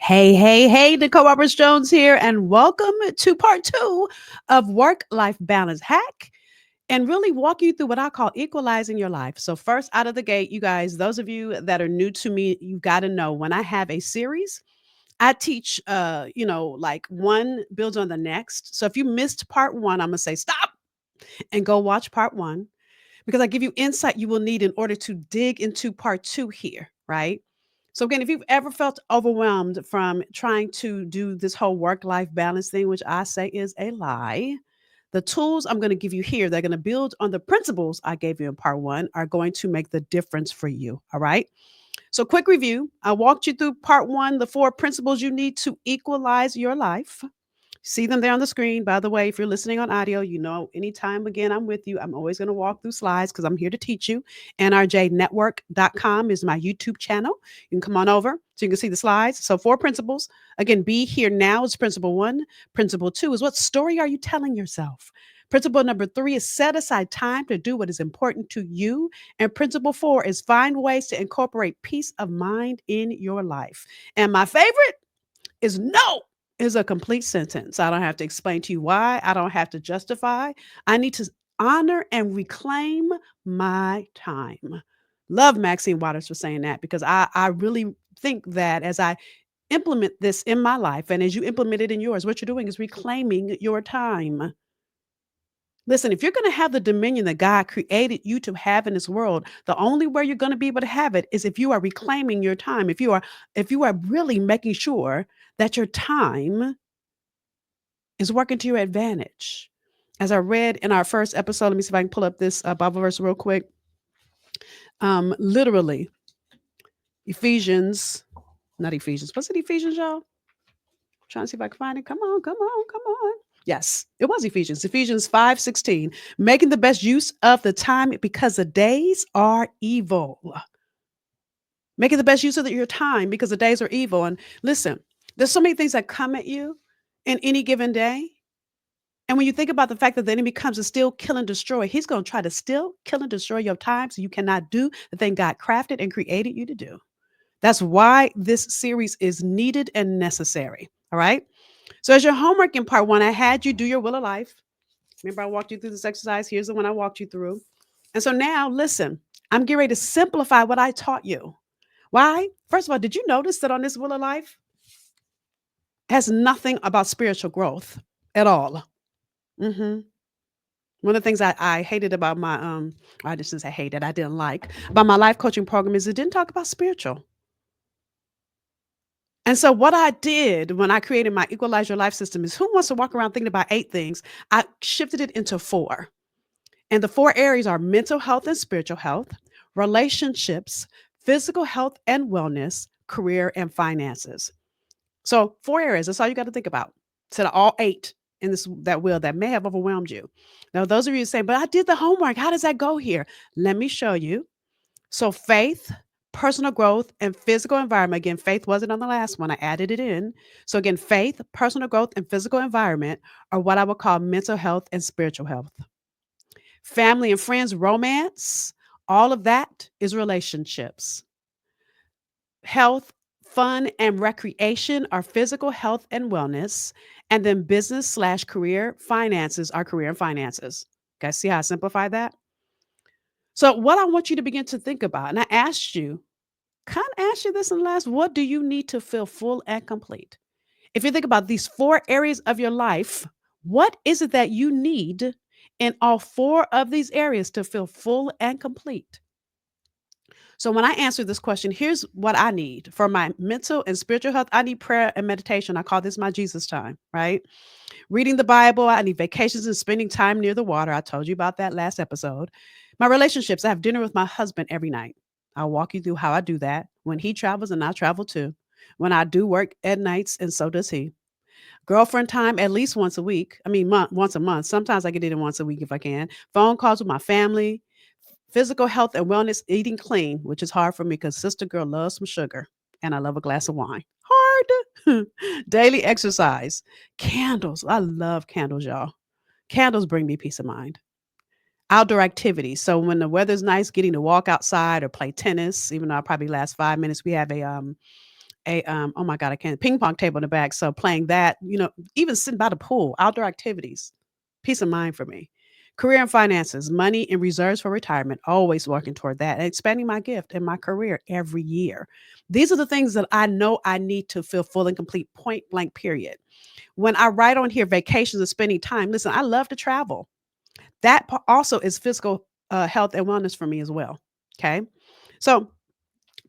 Hey, hey, hey, Nicole Roberts Jones here, and welcome to part two of Work Life Balance Hack and really walk you through what I call equalizing your life. So, first out of the gate, you guys, those of you that are new to me, you got to know when I have a series, I teach, like one builds on the next. So, if you missed part one, I'm going to say stop and go watch part one because I give you insight you will need in order to dig into part two here, right? So, again, if you've ever felt overwhelmed from trying to do this whole work life balance thing, which I say is a lie, the tools I'm going to give you here, they're going to build on the principles I gave you in part one, are going to make the difference for you. All right. So, quick review. I walked you through part one, the four principles you need to equalize your life. See them there on the screen. By the way, if you're listening on audio, you know, anytime again I'm with you, I'm always going to walk through slides because I'm here to teach you. NRJnetwork.com is my YouTube channel. You can come on over so you can see the slides. So, four principles. Again, be here now is principle one. Principle two is what story are you telling yourself? Principle number three is set aside time to do what is important to you. And principle four is find ways to incorporate peace of mind in your life. And my favorite is no is a complete sentence. I don't have to explain to you why. I don't have to justify. I need to honor and reclaim my time. Love Maxine Waters for saying that because I really think that as I implement this in my life and as you implement it in yours, what you're doing is reclaiming your time. Listen, if you're going to have the dominion that God created you to have in this world, the only way you're going to be able to have it is if you are reclaiming your time. If you are really making sure that your time is working to your advantage. As I read in our first episode, let me see if I can pull up this Bible verse real quick. Literally, Ephesians, not Ephesians. What's it, Ephesians, y'all? Trying to see if I can find it. Come on, come on, come on. Yes, it was Ephesians. Ephesians 5:16. Making the best use of the time because the days are evil. Making the best use of your time because the days are evil. And listen, there's so many things that come at you in any given day. And when you think about the fact that the enemy comes to steal, kill, and destroy, he's going to try to steal, kill, and destroy your time so you cannot do the thing God crafted and created you to do. That's why this series is needed and necessary. All right. So, as your homework in part one, I had you do your will of life. Remember, I walked you through this exercise. Here's the one I walked you through. And so now, listen, I'm getting ready to simplify what I taught you. Why? First of all, did you notice that on this will of life has nothing about spiritual growth at all? hmm One of the things I hated about my I just didn't say hated, I didn't like about my life coaching program is it didn't talk about spiritual. And so what I did when I created my Equalize Your Life system is who wants to walk around thinking about eight things? I shifted it into four. And the four areas are mental health and spiritual health, relationships, physical health and wellness, career and finances. So four areas. That's all you got to think about. Instead of all eight in this that will that may have overwhelmed you. Now, those of you who say, but I did the homework. How does that go here? Let me show you. So faith, personal growth, and physical environment. Again, faith wasn't on the last one. I added it in. So again, faith, personal growth, and physical environment are what I would call mental health and spiritual health. Family and friends, romance, all of that is relationships. Health, fun, and recreation are physical health and wellness. And then business slash career finances are career and finances. Guys, see how I simplify that? So, what I want you to begin to think about, and I asked you, kind of asked you this in the last, what do you need to feel full and complete? If you think about these four areas of your life, what is it that you need in all four of these areas to feel full and complete? So when I answer this question, here's what I need for my mental and spiritual health. I need prayer and meditation. I call this my Jesus time, right? Reading the Bible. I need vacations and spending time near the water. I told you about that last episode. My relationships. I have dinner with my husband every night. I'll walk you through how I do that. When he travels and I travel too. When I do work at nights and so does he. Girlfriend time at least once a week. I mean, once a month. Sometimes I get it in once a week if I can. Phone calls with my family. Physical health and wellness, eating clean, which is hard for me because sister girl loves some sugar and I love a glass of wine. Hard. Daily exercise. Candles. I love candles, y'all. Candles bring me peace of mind. Outdoor activities. So when the weather's nice, getting to walk outside or play tennis, even though I probably last 5 minutes. We have oh my god, I can't, ping pong table in the back. So playing that, even sitting by the pool, outdoor activities, peace of mind for me. Career and finances, money and reserves for retirement, always working toward that, and expanding my gift and my career every year. These are the things that I know I need to feel full and complete, point blank, period. When I write on here vacations and spending time, listen, I love to travel. That also is physical health and wellness for me as well. Okay. So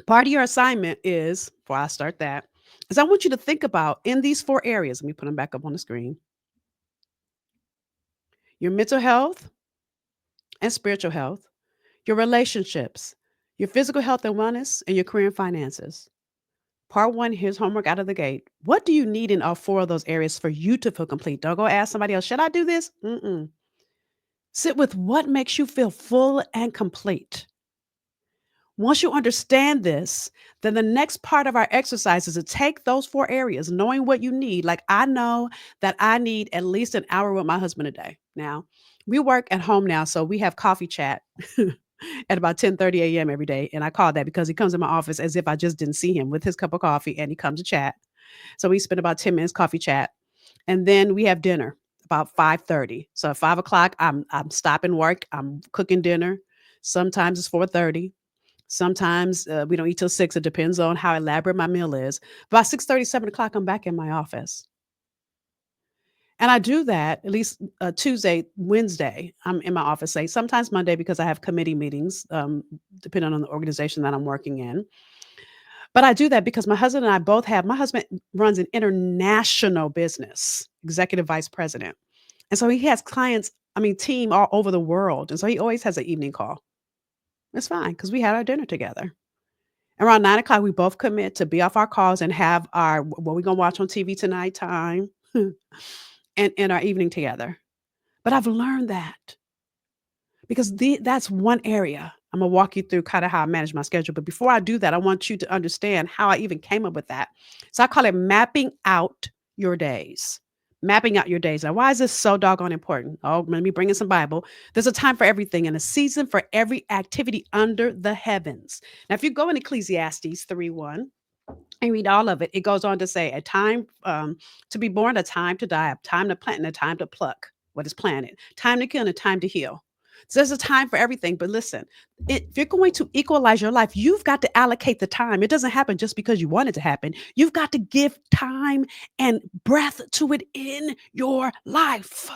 part of your assignment is, before I start that, is I want you to think about in these four areas. Let me put them back up on the screen: your mental health and spiritual health, your relationships, your physical health and wellness, and your career and finances. Part one, here's homework out of the gate. What do you need in all four of those areas for you to feel complete? Don't go ask somebody else, should I do this? Mm-mm. Sit with what makes you feel full and complete. Once you understand this, then the next part of our exercise is to take those four areas, knowing what you need. Like I know that I need at least an hour with my husband a day. Now, we work at home now, so we have coffee chat at about 10:30 a.m. every day. And I call that because he comes in my office as if I just didn't see him with his cup of coffee and he comes to chat. So we spend about 10 minutes coffee chat. And then we have dinner about 5:30. So at 5 o'clock, I'm stopping work. I'm cooking dinner. Sometimes it's 4:30. Sometimes we don't eat till 6. It depends on how elaborate my meal is. About 6:30, 7 o'clock, I'm back in my office. And I do that at least Tuesday, Wednesday. I'm in my office. Say sometimes Monday because I have committee meetings, depending on the organization that I'm working in. But I do that because my husband and I both have. My husband runs an international business, executive vice president, and so he has clients. I mean, team all over the world, and so he always has an evening call. It's fine because we had our dinner together. Around 9 o'clock, we both commit to be off our calls and have our what we gonna watch on TV tonight time, and our evening together. But I've learned that because that's one area. I'm gonna walk you through kind of how I manage my schedule. But before I do that, I want you to understand how I even came up with that. So I call it mapping out your days. Mapping out your days. Now, why is this so doggone important? Oh, let me bring in some Bible. There's a time for everything and a season for every activity under the heavens. Now, if you go in Ecclesiastes 3:1, and read all of it, it goes on to say a time to be born, a time to die, a time to plant, and a time to pluck what is planted, time to kill, and a time to heal. So there's a time for everything. But listen, if you're going to equalize your life, you've got to allocate the time. It doesn't happen just because you want it to happen. You've got to give time and breath to it in your life.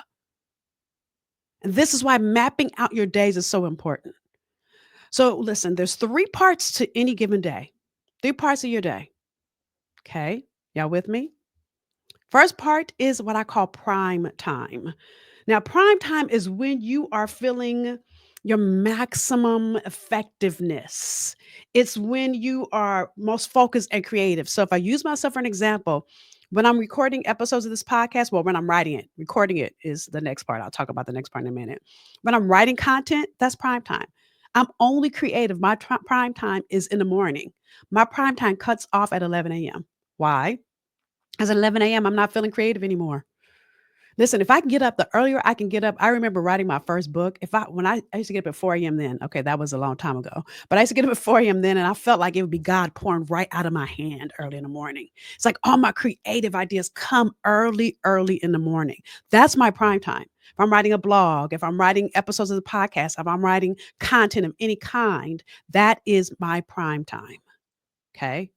And this is why mapping out your days is so important. So listen, there's three parts to any given day, three parts of your day. Okay. Y'all with me? First part is what I call prime time. Now, prime time is when you are feeling your maximum effectiveness. It's when you are most focused and creative. So, if I use myself for an example, when I'm recording episodes of this podcast, well, when I'm writing it, recording it is the next part. I'll talk about the next part in a minute. When I'm writing content, that's prime time. I'm only creative. My prime time is in the morning. My prime time cuts off at 11 a.m. Why? As at 11 a.m., I'm not feeling creative anymore. Listen, if I can get up, the earlier I can get up, I remember writing my first book. When I used to get up at 4 a.m. then, okay, that was a long time ago. But I used to get up at 4 a.m. then, and I felt like it would be God pouring right out of my hand early in the morning. It's like all my creative ideas come early, early in the morning. That's my prime time. If I'm writing a blog, if I'm writing episodes of the podcast, if I'm writing content of any kind, that is my prime time. Okay.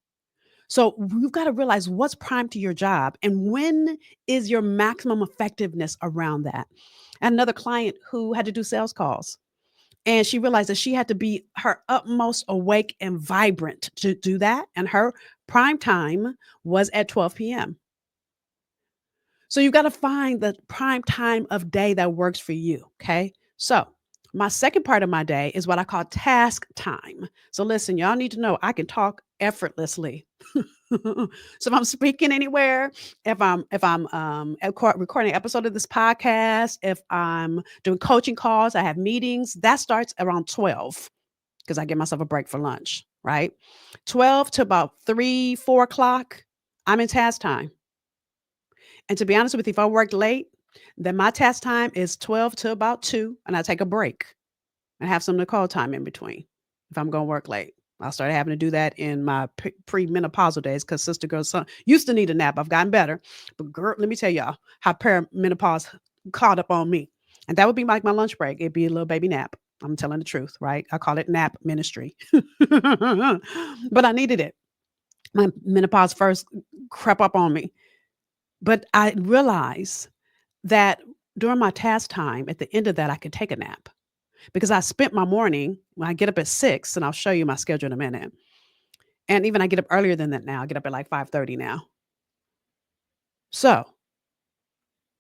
So you've got to realize what's prime to your job and when is your maximum effectiveness around that. I had another client who had to do sales calls and she realized that she had to be her utmost awake and vibrant to do that. And her prime time was at 12 p.m. So you've got to find the prime time of day that works for you. Okay. So my second part of my day is what I call task time. So listen, y'all need to know I can talk effortlessly. So if I'm speaking anywhere, if I'm recording an episode of this podcast, if I'm doing coaching calls, I have meetings, that starts around 12 because I give myself a break for lunch, right? 12 to about 3, 4 o'clock, I'm in task time. And to be honest with you, if I work late, then my task time is 12 to about 2, and I take a break and have some call time in between if I'm going to work late. I started having to do that in my premenopausal days because sister girl son used to need a nap. I've gotten better, but girl, let me tell y'all how perimenopause caught up on me, and that would be like my lunch break. It'd be a little baby nap. I'm telling the truth, right? I call it nap ministry, but I needed it. My menopause first crept up on me, but I realized that during my task time, at the end of that, I could take a nap because I spent my morning when I get up at 6, and I'll show you my schedule in a minute. And even I get up earlier than that now. I get up at like 5:30 now. So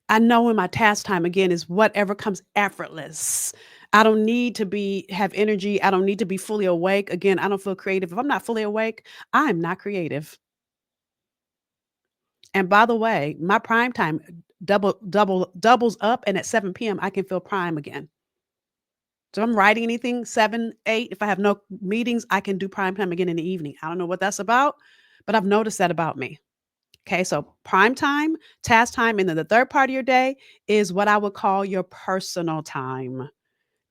I know when my task time again is whatever comes effortless. I don't need to have energy. I don't need to be fully awake. Again, I don't feel creative. If I'm not fully awake, I'm not creative. And by the way, my prime time doubles up, and at 7 p.m. I can feel prime again. So if I'm writing anything, 7, 8, if I have no meetings, I can do prime time again in the evening. I don't know what that's about, but I've noticed that about me. Okay, so prime time, task time, and then the third part of your day is what I would call your personal time.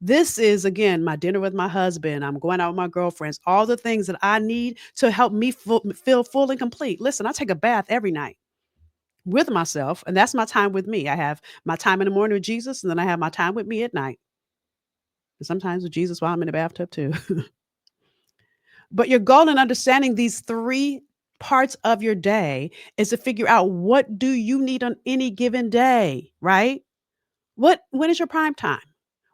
This is again my dinner with my husband. I'm going out with my girlfriends, all the things that I need to help me feel full and complete. Listen, I take a bath every night with myself, and that's my time with me. I have my time in the morning with Jesus, and then I have my time with me at night. And sometimes with Jesus while I'm in the bathtub too. But your goal in understanding these three parts of your day is to figure out what do you need on any given day, right? When is your prime time?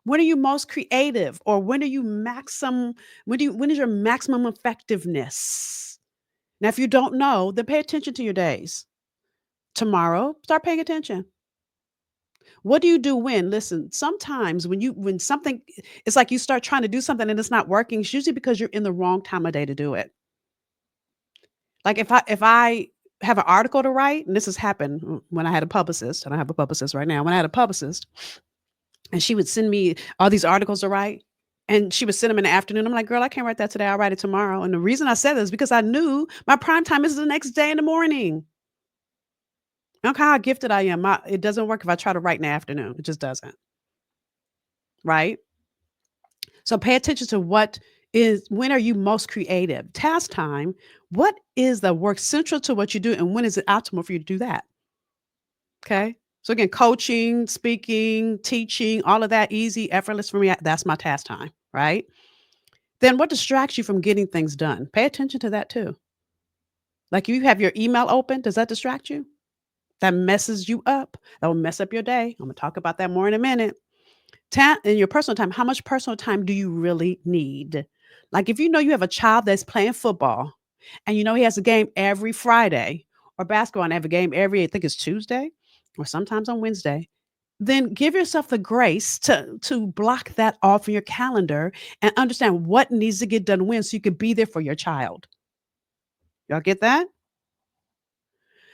When are you most creative? Or when are you maximum when is your maximum effectiveness? Now, if you don't know, then pay attention to your days. Tomorrow, start paying attention. What do you do when? Listen, sometimes when something it's like you start trying to do something and it's not working, it's usually because you're in the wrong time of day to do it. Like if I have an article to write, and this has happened when I had a publicist, and I have a publicist right now. When I had a publicist, and she would send me all these articles to write, and she would send them in the afternoon. I'm like, girl, I can't write that today. I'll write it tomorrow. And the reason I said this is because I knew my prime time is the next day in the morning. Look how gifted I am. It doesn't work if I try to write in the afternoon. It just doesn't. Right. So pay attention to when are you most creative? Task time. What is the work central to what you do, and when is it optimal for you to do that? Okay. So again, coaching, speaking, teaching, all of that easy, effortless for me. That's my task time, right? Then what distracts you from getting things done? Pay attention to that too. Like if you have your email open, does that distract you? That messes you up. That will mess up your day. I'm gonna talk about that more in a minute. In your personal time, how much personal time do you really need? Like if you know you have a child that's playing football and you know he has a game every Friday, or basketball and have a game I think it's Tuesday or sometimes on Wednesday, then give yourself the grace to block that off in your calendar and understand what needs to get done when so you can be there for your child. Y'all get that?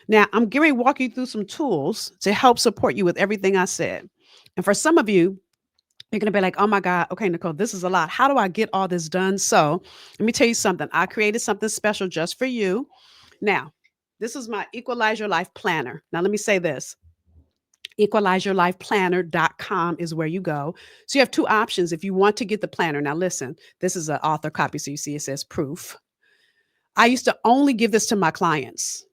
Now, I'm going to walk you through some tools to help support you with everything I said. And for some of you, you're going to be like, oh my God, okay, Nicole, this is a lot. How do I get all this done? So let me tell you something. I created something special just for you. Now, this is my Equalize Your Life Planner. Now, let me say this. Equalizeyourlifeplanner.com is where you go. So you have two options if you want to get the planner. Now, listen, this is an author copy. So you see it says proof. I used to only give this to my clients.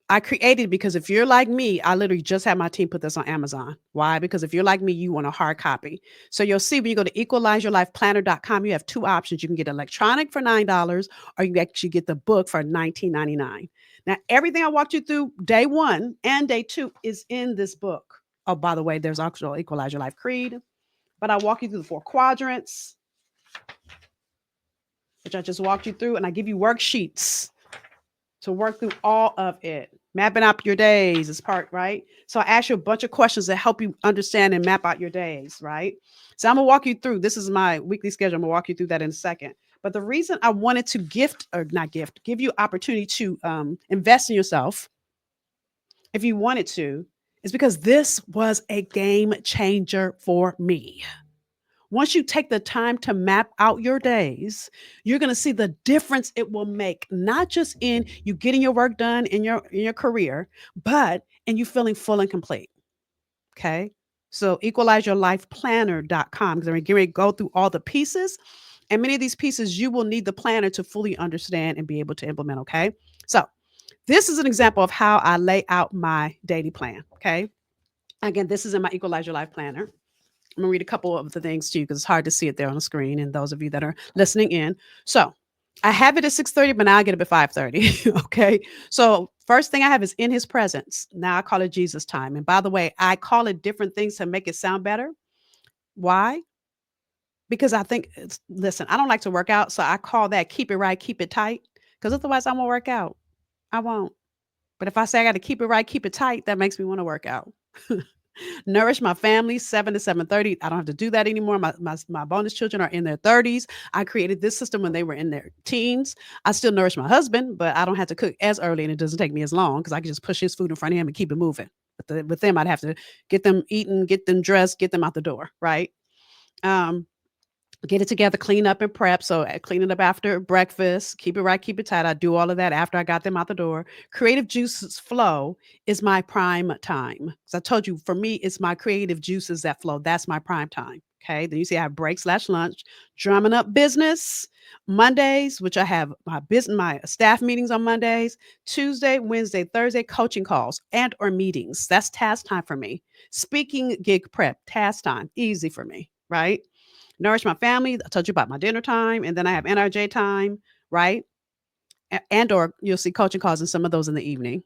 I created it because if you're like me, I literally just had my team put this on Amazon. Why? Because if you're like me, you want a hard copy. So you'll see when you go to equalizeyourlifeplanner.com, you have two options. You can get electronic for $9, or you can actually get the book for $19.99. Now, everything I walked you through day one and day two is in this book. Oh, by the way, there's also Equalize Your Life Creed, but I walk you through the 4 quadrants, which I just walked you through, and I give you worksheets to work through all of it. Mapping out your days is part, right? So I ask you a bunch of questions that help you understand and map out your days, right? So I'm gonna walk you through. This is my weekly schedule. I'm gonna walk you through that in a second. But the reason I wanted to give you opportunity to invest in yourself, if you wanted to, is because this was a game changer for me. Once you take the time to map out your days, you're going to see the difference it will make, not just in you getting your work done in your career, but in you feeling full and complete. Okay. So equalizeyourlifeplanner.com, because I'm going to go through all the pieces. And many of these pieces you will need the planner to fully understand and be able to implement. Okay. So this is an example of how I lay out my daily plan. Okay. Again, this is in my Equalize Your Life planner. I'm gonna read a couple of the things to you because it's hard to see it there on the screen. And those of you that are listening in, so I have it at 6:30, but now I get up at 5:30. Okay, so first thing I have is in His presence. Now I call it Jesus time. And by the way, I call it different things to make it sound better. Why? Because I think listen, I don't like to work out, so I call that keep it right, keep it tight. Because otherwise, I won't work out. I won't. But if I say I got to keep it right, keep it tight, that makes me want to work out. Nourish my family 7 to 7:30. I don't have to do that anymore. My bonus children are in their 30s. I created this system when they were in their teens. I still nourish my husband, but I don't have to cook as early and it doesn't take me as long because I can just push his food in front of him and keep it moving. With them, I'd have to get them eating, get them dressed, get them out the door, right? Um, get it together, clean up and prep. So clean it up after breakfast, keep it right, keep it tight. I do all of that after I got them out the door. Creative juices flow is my prime time. So I told you, for me, it's my creative juices that flow. That's my prime time. Okay. Then you see I have break slash lunch, drumming up business. Mondays, which I have my business, my staff meetings on Mondays, Tuesday, Wednesday, Thursday, coaching calls and or meetings. That's task time for me. Speaking gig prep, task time, easy for me, right? Nourish my family. I told you about my dinner time, and then I have NRJ time, right? And or you'll see coaching calls and some of those in the evening.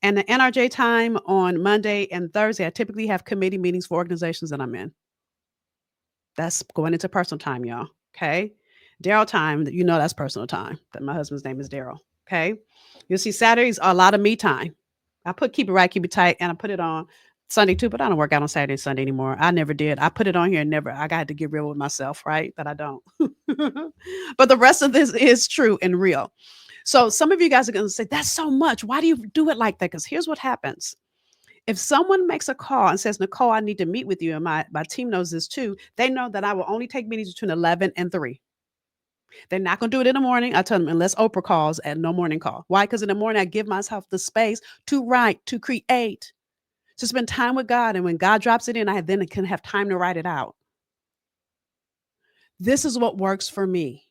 And the NRJ time on Monday and Thursday, I typically have committee meetings for organizations that I'm in. That's going into personal time, y'all. Okay. Daryl time, you know that's personal time. That my husband's name is Daryl. Okay. You'll see Saturdays are a lot of me time. I put keep it right, keep it tight, and I put it on Sunday too, but I don't work out on Saturday and Sunday anymore. I never did. I put it on here and never, I got to get real with myself, right? That I don't. But the rest of this is true and real. So some of you guys are going to say, that's so much. Why do you do it like that? Because here's what happens. If someone makes a call and says, Nicole, I need to meet with you, and my team knows this too, they know that I will only take meetings between 11 and 3. They're not going to do it in the morning. I tell them, unless Oprah calls and no morning call. Why? Because in the morning, I give myself the space to write, to create, to spend time with God. And when God drops it in, I then can have time to write it out. This is what works for me.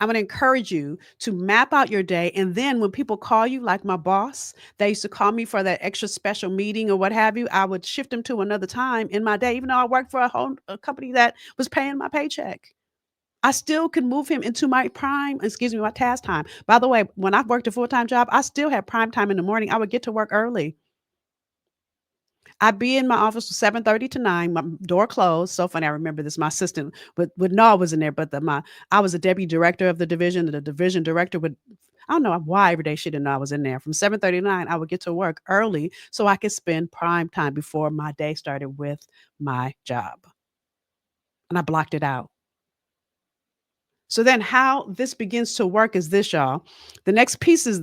I'm going to encourage you to map out your day. And then when people call you, like my boss, they used to call me for that extra special meeting or what have you, I would shift them to another time in my day, even though I worked for a company that was paying my paycheck. I still could move him into my my task time. By the way, when I worked a full-time job, I still had prime time in the morning. I would get to work early. I'd be in my office from 7:30 to 9, my door closed. So funny, I remember this. My assistant would know I was in there, but I was a deputy director of the division. The division director would, I don't know why every day she didn't know I was in there. From 7:30 to 9, I would get to work early so I could spend prime time before my day started with my job. And I blocked it out. So then how this begins to work is this, y'all. The next piece is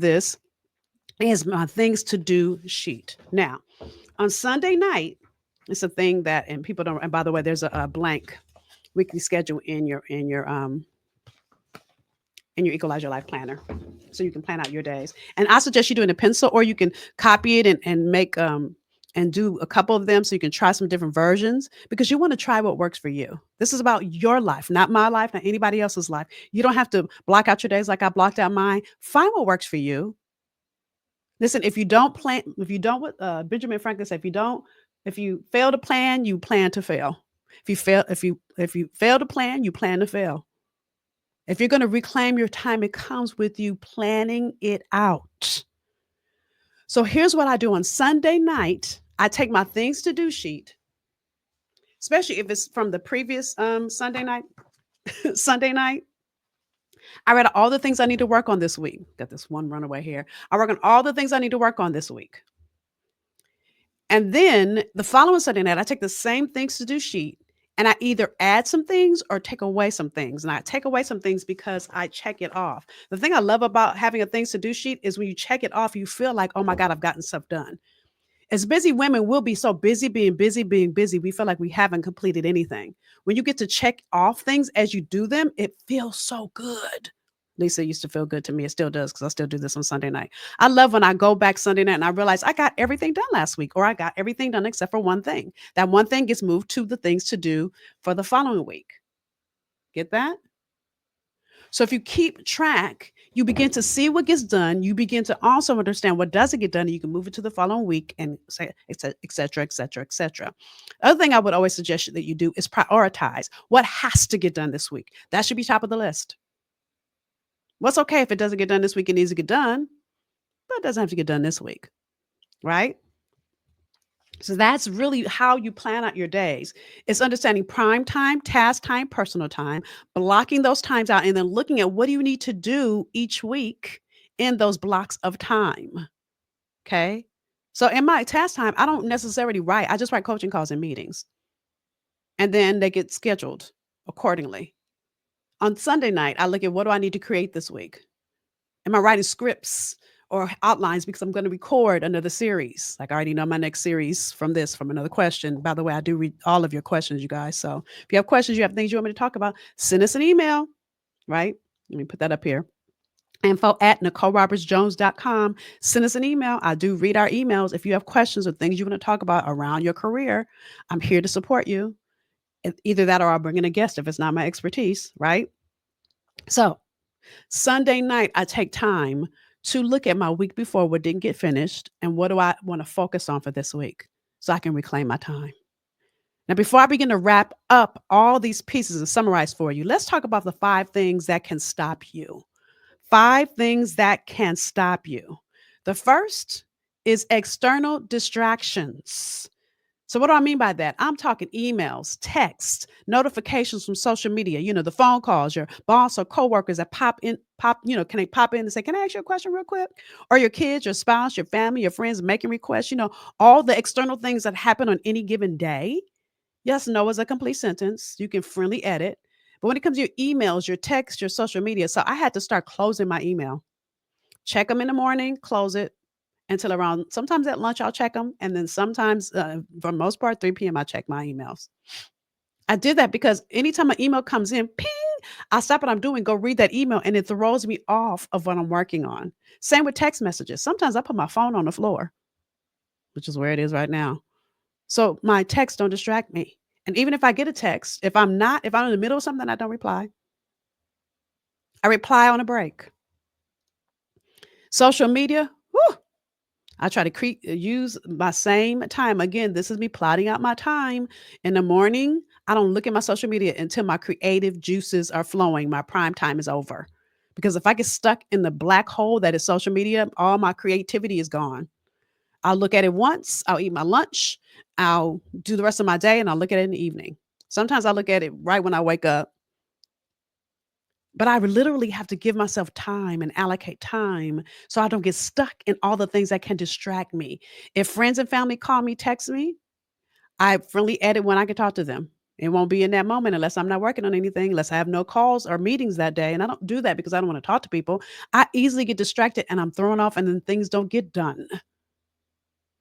my things to do sheet. Now, on Sunday night, it's a thing that, and people don't, and by the way, there's a blank weekly schedule in your Equalize Your Life planner. So you can plan out your days. And I suggest you do it in a pencil, or you can copy it and make and do a couple of them so you can try some different versions, because you want to try what works for you. This is about your life, not my life, not anybody else's life. You don't have to block out your days like I blocked out mine. Find what works for you. Listen, if you don't plan, if you don't, what Benjamin Franklin said, if you fail to plan, you plan to fail. If you fail to plan, you plan to fail. If you're going to reclaim your time, it comes with you planning it out. So here's what I do on Sunday night. I take my things to do sheet, especially if it's from the previous Sunday night. Sunday night, I read all the things I need to work on this week. Got this one runaway here. I work on all the things I need to work on this week. And then the following Sunday night, I take the same things to do sheet and I either add some things or take away some things. And I take away some things because I check it off. The thing I love about having a things to do sheet is when you check it off, you feel like, oh my God, I've gotten stuff done. As busy women, we'll be so busy, being busy, we feel like we haven't completed anything. When you get to check off things as you do them, it feels so good. Lisa used to feel good to me. It still does because I still do this on Sunday night. I love when I go back Sunday night and I realize I got everything done last week, or I got everything done except for one thing. That one thing gets moved to the things to do for the following week. Get that? So if you keep track, you begin to see what gets done. You begin to also understand what doesn't get done. And you can move it to the following week and say, et cetera, et cetera, et cetera, et cetera. Other thing I would always suggest that you do is prioritize what has to get done this week. That should be top of the list. What's okay if it doesn't get done this week, it needs to get done, but it doesn't have to get done this week, right? So that's really how you plan out your days. It's understanding prime time, task time, personal time, blocking those times out, and then looking at what do you need to do each week in those blocks of time. Okay. So in my task time, I don't necessarily write. I just write coaching calls and meetings. And then they get scheduled accordingly. On Sunday night, I look at what do I need to create this week? Am I writing scripts or outlines because I'm going to record another series? Like I already know my next series from another question. By the way, I do read all of your questions, you guys. So if you have questions, you have things you want me to talk about, send us an email, right? Let me put that up here. info@NicoleRobertsJones.com. Send us an email. I do read our emails. If you have questions or things you want to talk about around your career, I'm here to support you. Either that or I'll bring in a guest if it's not my expertise, right? So Sunday night, I take time to look at my week before what didn't get finished and what do I want to focus on for this week so I can reclaim my time. Now, before I begin to wrap up all these pieces and summarize for you, let's talk about the 5 things that can stop you. 5 things that can stop you. The first is external distractions. So what do I mean by that? I'm talking emails, texts, notifications from social media, the phone calls, your boss or coworkers that can they pop in and say, "Can I ask you a question real quick?" Or your kids, your spouse, your family, your friends making requests, all the external things that happen on any given day. Yes, no is a complete sentence. You can friendly edit. But when it comes to your emails, your texts, your social media, so I had to start closing my email. Check them in the morning, close it until around sometimes at lunch I'll check them, and then sometimes, for the most part, 3 p.m. I check my emails. I did that because anytime an email comes in, ping, I stop what I'm doing, go read that email, and it throws me off of what I'm working on. Same with text messages. Sometimes I put my phone on the floor, which is where it is right now. So my texts don't distract me. And even if I get a text, if I'm in the middle of something, I don't reply. I reply on a break. Social media, whew, I try to use my same time. Again, this is me plotting out my time. In the morning, I don't look at my social media until my creative juices are flowing. My prime time is over. Because if I get stuck in the black hole that is social media, all my creativity is gone. I'll look at it once, I'll eat my lunch, I'll do the rest of my day, and I'll look at it in the evening. Sometimes I look at it right when I wake up, but I literally have to give myself time and allocate time so I don't get stuck in all the things that can distract me. If friends and family call me, text me, I friendly edit when I can talk to them. It won't be in that moment unless I'm not working on anything, unless I have no calls or meetings that day. And I don't do that because I don't want to talk to people. I easily get distracted and I'm thrown off and then things don't get done.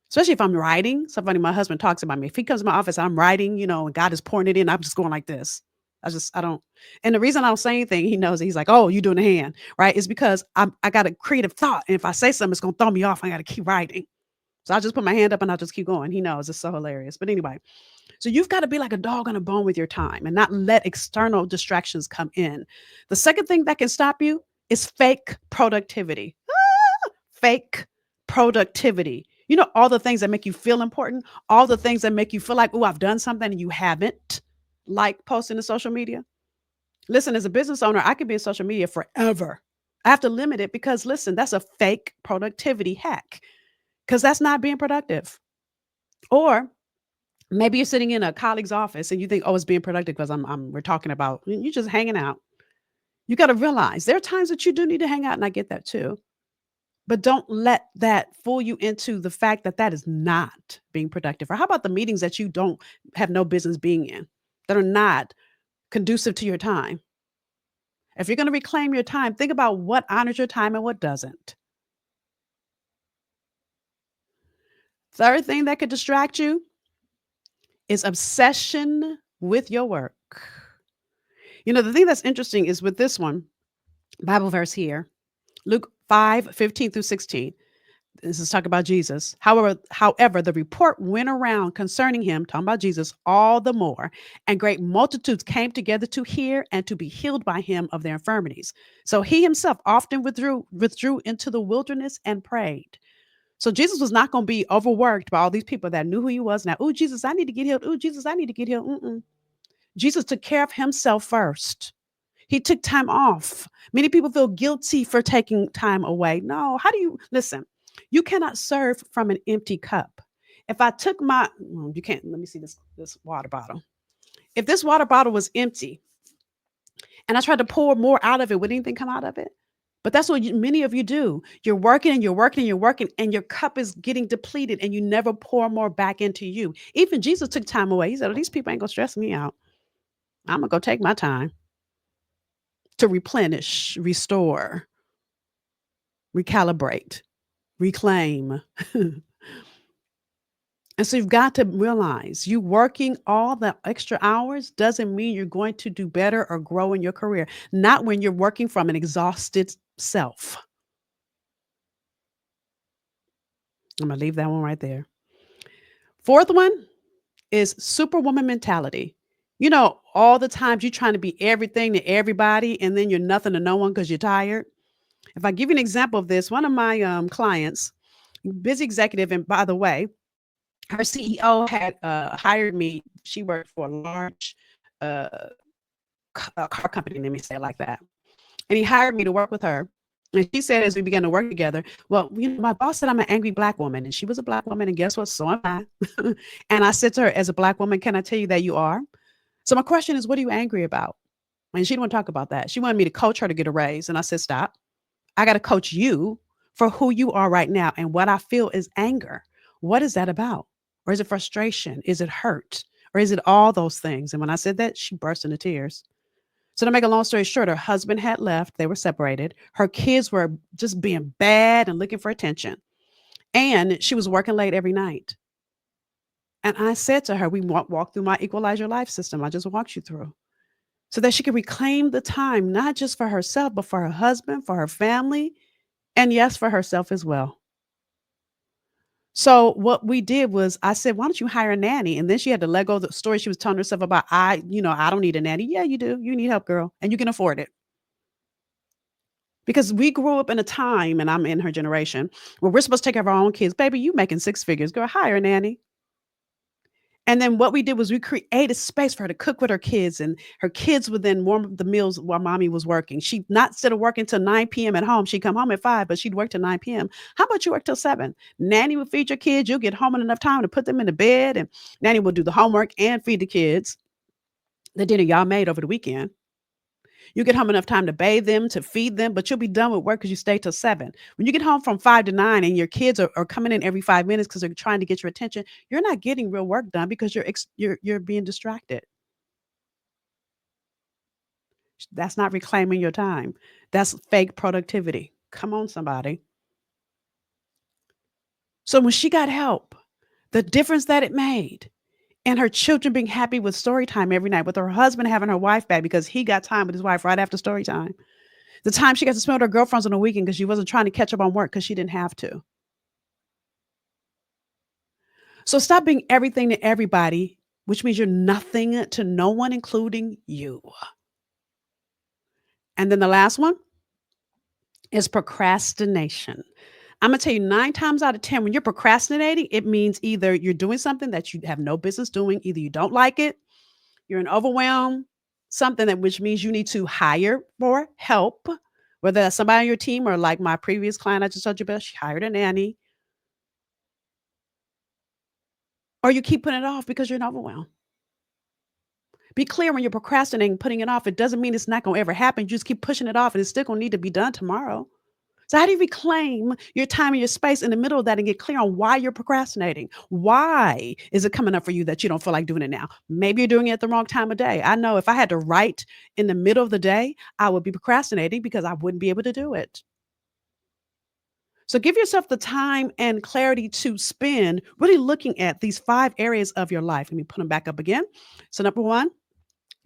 Especially if I'm writing. Somebody, my husband talks about me. If he comes to my office, I'm writing, and God is pouring it in. I'm just going like this. I don't. And the reason I don't say anything, he knows. He's like, "Oh, you doing a hand, right?" It's because I got a creative thought, and if I say something, it's gonna throw me off. I got to keep writing. So I just put my hand up and I'll just keep going. He knows it's so hilarious. But anyway, so you've got to be like a dog on a bone with your time and not let external distractions come in. The second thing that can stop you is fake productivity. Fake productivity. All the things that make you feel important, all the things that make you feel like, "Oh, I've done something," and you haven't, like posting to social media. Listen, as a business owner, I could be in social media forever. I have to limit it because, listen, that's a fake productivity hack because that's not being productive. Or maybe you're sitting in a colleague's office and you think, "Oh, it's being productive because we're talking about," you're just hanging out. You got to realize there are times that you do need to hang out, and I get that too. But don't let that fool you into the fact that that is not being productive. Or how about the meetings that you don't have no business being in, that are not conducive to your time? If you're going to reclaim your time, think about what honors your time and what doesn't. Third thing that could distract you is obsession with your work. The thing that's interesting is with this one, Bible verse here, Luke 5:15 through 16. This is talking about Jesus. However, the report went around concerning him, talking about Jesus, all the more, and great multitudes came together to hear and to be healed by him of their infirmities. So he himself often withdrew into the wilderness and prayed. So Jesus was not going to be overworked by all these people that knew who he was. Now, oh Jesus, I need to get healed. Oh Jesus, I need to get healed. Mm-mm. Jesus took care of himself first. He took time off. Many people feel guilty for taking time away. No, how do you listen? You cannot serve from an empty cup. If I took my, well, you can't, let me see this water bottle. If this water bottle was empty and I tried to pour more out of it, would anything come out of it? But that's what many of you do. You're working and you're working and you're working, and your cup is getting depleted, and you never pour more back into you. Even Jesus took time away. He said, oh, these people ain't going to stress me out. I'm going to go take my time to replenish, restore, recalibrate, reclaim. And so you've got to realize you working all the extra hours doesn't mean you're going to do better or grow in your career. Not when you're working from an exhausted self. I'm going to leave that one right there. Fourth one is superwoman mentality. You know, all the times you're trying to be everything to everybody and then you're nothing to no one because you're tired. If I give you an example of this, one of my clients, busy executive, and by the way, her CEO had hired me. She worked for a large uh, car company, let me say it like that. And he hired me to work with her. And she said, as we began to work together, well, you know, my boss said I'm an angry black woman. And she was a black woman. And guess what? So am I. And I said to her, as a black woman, can I tell you that you are? So my question is, what are you angry about? And she didn't want to talk about that. She wanted me to coach her to get a raise. And I said, stop. I got to coach you for who you are right now. And what I feel is anger. What is that about? Or is it frustration? Is it hurt? Or is it all those things? And when I said that, she burst into tears. So to make a long story short, her husband had left. They were separated. Her kids were just being bad and looking for attention. And she was working late every night. And I said to her, we walk through my Equalize Your Life system. I just walked you through so that she could reclaim the time, not just for herself, but for her husband, for her family, and yes, for herself as well. So what we did was I said, why don't you hire a nanny? And then she had to let go of the story she was telling herself about, I don't need a nanny. Yeah, you do. You need help, girl, and you can afford it. Because we grew up in a time, and I'm in her generation, where we're supposed to take care of our own kids. Baby, you making six figures. Girl, hire a nanny. And then what we did was we created space for her to cook with her kids, and her kids would then warm up the meals while mommy was working. She not instead of working till 9 p.m. at home, she'd come home at 5, but she'd work till 9 p.m. How about you work till 7? Nanny will feed your kids. You'll get home in enough time to put them in the bed, and nanny will do the homework and feed the kids. The dinner y'all made over the weekend. You get home enough time to bathe them, to feed them, but you'll be done with work because you stay till 7. When you get home from 5 to 9 and your kids are coming in every 5 minutes because they're trying to get your attention, you're not getting real work done because you're being distracted. That's not reclaiming your time. That's fake productivity. Come on, somebody. So when she got help, the difference that it made, and her children being happy with story time every night, with her husband having her wife back because he got time with his wife right after story time. The time she got to spend with her girlfriends on the weekend because she wasn't trying to catch up on work because she didn't have to. So stop being everything to everybody, which means you're nothing to no one, including you. And then the last one is procrastination. I'm gonna tell you 9 times out of 10, when you're procrastinating, it means either you're doing something that you have no business doing, either you don't like it, you're in overwhelm, something that which means you need to hire for help, whether that's somebody on your team or like my previous client I just told you about, she hired a nanny, or you keep putting it off because you're in overwhelm. Be clear when you're procrastinating, putting it off. It doesn't mean it's not going to ever happen. You just keep pushing it off and it's still going to need to be done tomorrow. So, how do you reclaim your time and your space in the middle of that and get clear on why you're procrastinating? Why is it coming up for you that you don't feel like doing it now? Maybe you're doing it at the wrong time of day. I know if I had to write in the middle of the day, I would be procrastinating because I wouldn't be able to do it. So, give yourself the time and clarity to spend really looking at these 5 areas of your life. Let me put them back up again. So, number one,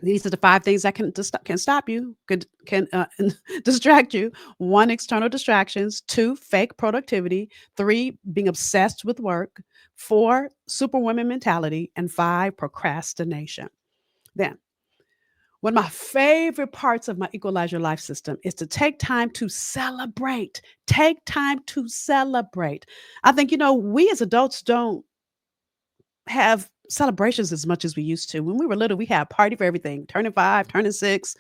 These are the 5 things that can stop you, can distract you. 1, external distractions. 2, fake productivity. 3, being obsessed with work. 4, superwoman mentality. And 5, procrastination. Then, one of my favorite parts of my Equalize Your Life system is to take time to celebrate. Take time to celebrate. I think, we as adults don't have celebrations as much as we used to. When we were little, we had a party for everything, turning 5, turning 6.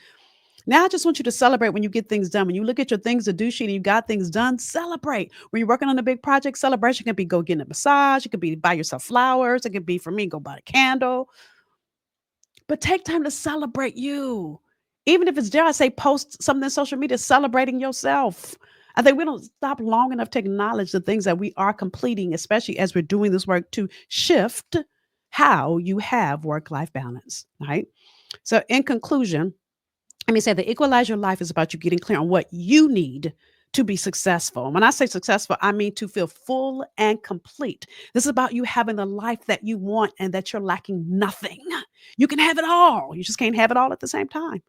Now I just want you to celebrate when you get things done. When you look at your things to do sheet and you got things done, celebrate. When you're working on a big project, celebration can be go getting a massage. It could be buy yourself flowers. It could be for me, go buy a candle. But take time to celebrate you. Even if it's, dare I say, post something on social media celebrating yourself. I think we don't stop long enough to acknowledge the things that we are completing, especially as we're doing this work to shift how you have work life balance. Right. So, in conclusion, let me say the Equalize Your Life is about you getting clear on what you need to be successful. When I say successful, I mean to feel full and complete. This is about you having the life that you want and that you're lacking nothing. You can have it all. You just can't have it all at the same time.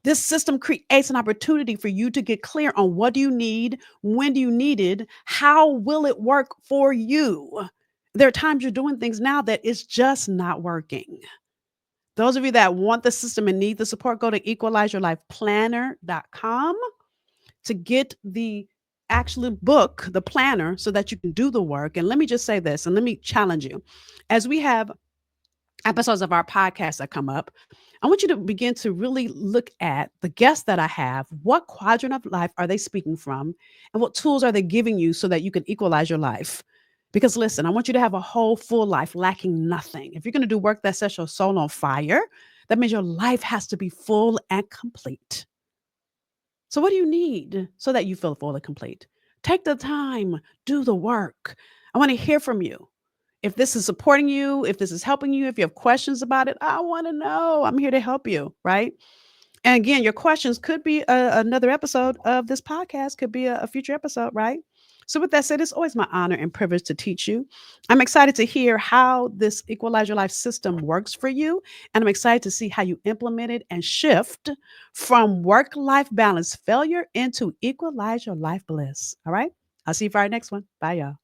This system creates an opportunity for you to get clear on what do you need, when do you need it, how will it work for you. There are times you're doing things now that it's just not working. Those of you that want the system and need the support, go to equalizeyourlifeplanner.com to get the actual book, the planner, so that you can do the work. And let me just say this, and let me challenge you. As we have episodes of our podcast that come up, I want you to begin to really look at the guests that I have. What quadrant of life are they speaking from? And what tools are they giving you so that you can equalize your life? Because listen, I want you to have a whole full life lacking nothing. If you're going to do work that sets your soul on fire, that means your life has to be full and complete. So, what do you need so that you feel full and complete? Take the time, do the work. I want to hear from you. If this is supporting you, if this is helping you, if you have questions about it, I want to know. I'm here to help you, right? And again, your questions could be another episode of this podcast, could be a future episode, right? So, with that said, it's always my honor and privilege to teach you. I'm excited to hear how this Equalize Your Life system works for you. And I'm excited to see how you implement it and shift from work life balance failure into Equalize Your Life bliss. All right. I'll see you for our next one. Bye, y'all.